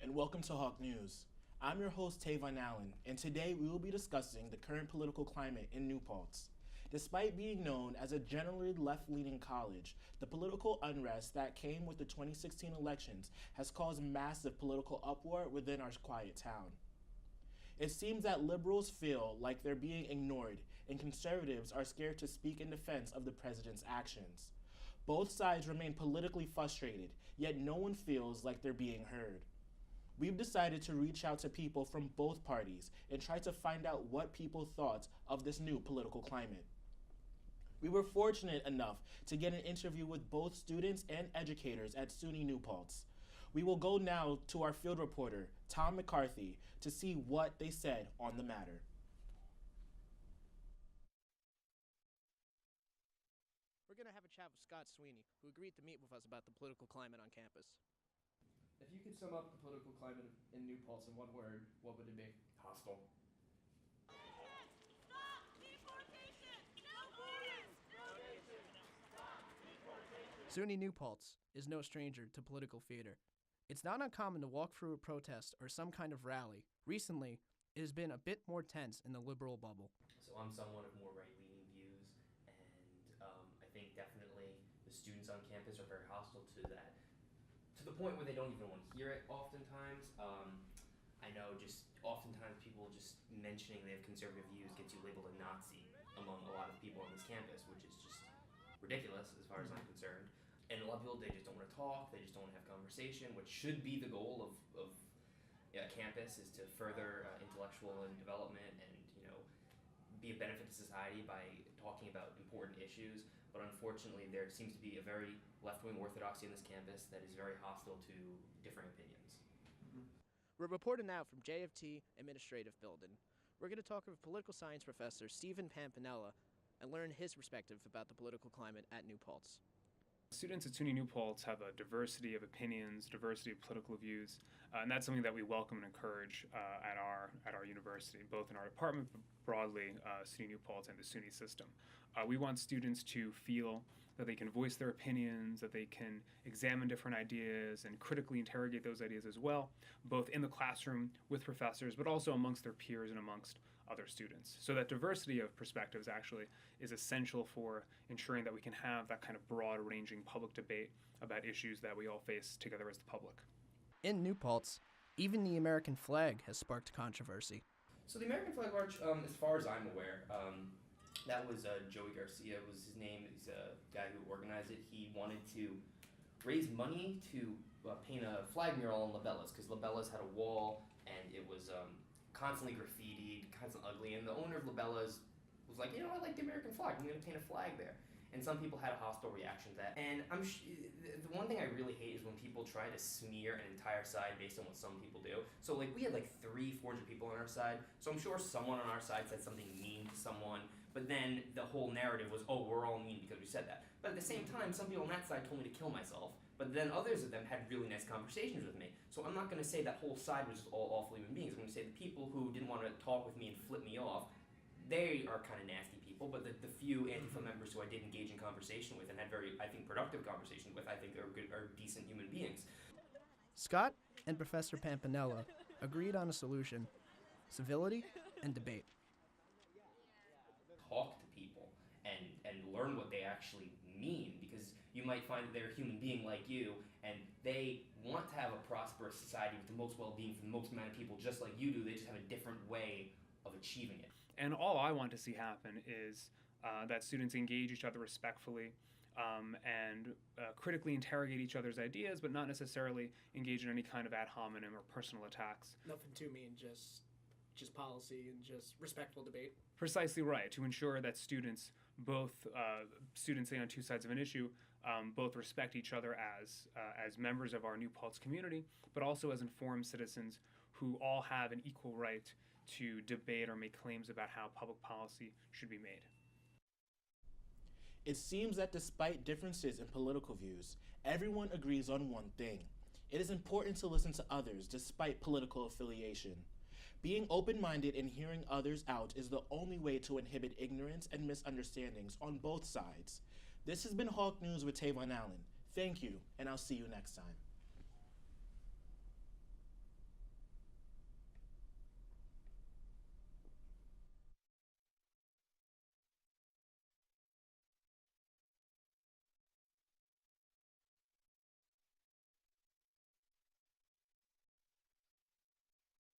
and welcome to Hawk News. I'm your host, Tavon Allen, and today we will be discussing the current political climate in New Paltz. Despite being known as a generally left-leaning college, the political unrest that came with the 2016 elections has caused massive political uproar within our quiet town. It seems that liberals feel like they're being ignored, and conservatives are scared to speak in defense of the president's actions. Both sides remain politically frustrated, yet no one feels like they're being heard. We've decided to reach out to people from both parties and try to find out what people thought of this new political climate. We were fortunate enough to get an interview with both students and educators at SUNY New Paltz. We will go now to our field reporter, Tom McCarthy, to see what they said on the matter. We're going to have a chat with Scott Sweeney, who agreed to meet with us about the political climate on campus. If you could sum up the political climate in New Paltz in one word, what would it be? Hostile. Stop deportation! No borders! No nation! Stop deportation! SUNY New Paltz is no stranger to political theater. It's not uncommon to walk through a protest or some kind of rally. Recently, it has been a bit more tense in the liberal bubble. So I'm someone of more right-leaning views, and I think definitely the students on campus are very hostile to that, to the point where they don't even want to hear it oftentimes. I know just oftentimes people just mentioning they have conservative views gets you labeled a Nazi among a lot of people on this campus, which is just ridiculous as far as I'm concerned. And a lot of people, they just don't want to talk, they just don't want to have conversation, which should be the goal of campus, is to further intellectual and development and, be a benefit to society by talking about important issues. But unfortunately, there seems to be a very left-wing orthodoxy on this campus that is very hostile to differing opinions. We're reporting now from JFT Administrative Building. We're going to talk with political science professor Stephen Pampanella and learn his perspective about the political climate at New Paltz. Students at SUNY New Paltz have a diversity of opinions, diversity of political views, and that's something that we welcome and encourage at our university, both in our department, but broadly SUNY New Paltz and the SUNY system. We want students to feel that they can voice their opinions, that they can examine different ideas and critically interrogate those ideas as well, both in the classroom with professors, but also amongst their peers and amongst other students. So that diversity of perspectives actually is essential for ensuring that we can have that kind of broad-ranging public debate about issues that we all face together as the public. In New Paltz, even the American flag has sparked controversy. So the American Flag March, as far as I'm aware, that was Joey Garcia was his name. He's a guy who organized it. He wanted to raise money to paint a flag mural on Labella's, because Labella's had a wall and it was constantly graffitied, constantly ugly, and the owner of Labella's was like, I like the American flag, I'm going to paint a flag there. And some people had a hostile reaction to that. And the one thing I really hate is when people try to smear an entire side based on what some people do. So we had 300-400 people on our side, so I'm sure someone on our side said something mean to someone, but then the whole narrative was, oh, we're all mean because we said that. But at the same time, some people on that side told me to kill myself, but then others of them had really nice conversations with me. So I'm not going to say that whole side was just all awful human beings. I'm going to say the people who didn't want to talk with me and flip me off, they are kind of nasty people, but the few Antifa members who I did engage in conversation with and had very, I think, productive conversations with, I think are decent human beings. Scott and Professor Pampanella agreed on a solution: civility and debate. Talk to people and learn what they actually mean, because you might find that they're a human being like you and they want to have a prosperous society with the most well-being for the most amount of people just like you do. They just have a different way of achieving it. And all I want to see happen is that students engage each other respectfully and critically interrogate each other's ideas, but not necessarily engage in any kind of ad hominem or personal attacks. Nothing too mean, just policy and just respectful debate. Precisely right, to ensure that students, both students on two sides of an issue, both respect each other as members of our New Paltz community, but also as informed citizens who all have an equal right to debate or make claims about how public policy should be made. It seems that despite differences in political views, everyone agrees on one thing. It is important to listen to others despite political affiliation. Being open-minded and hearing others out is the only way to inhibit ignorance and misunderstandings on both sides. This has been Hawk News with Tavon Allen. Thank you, and I'll see you next time.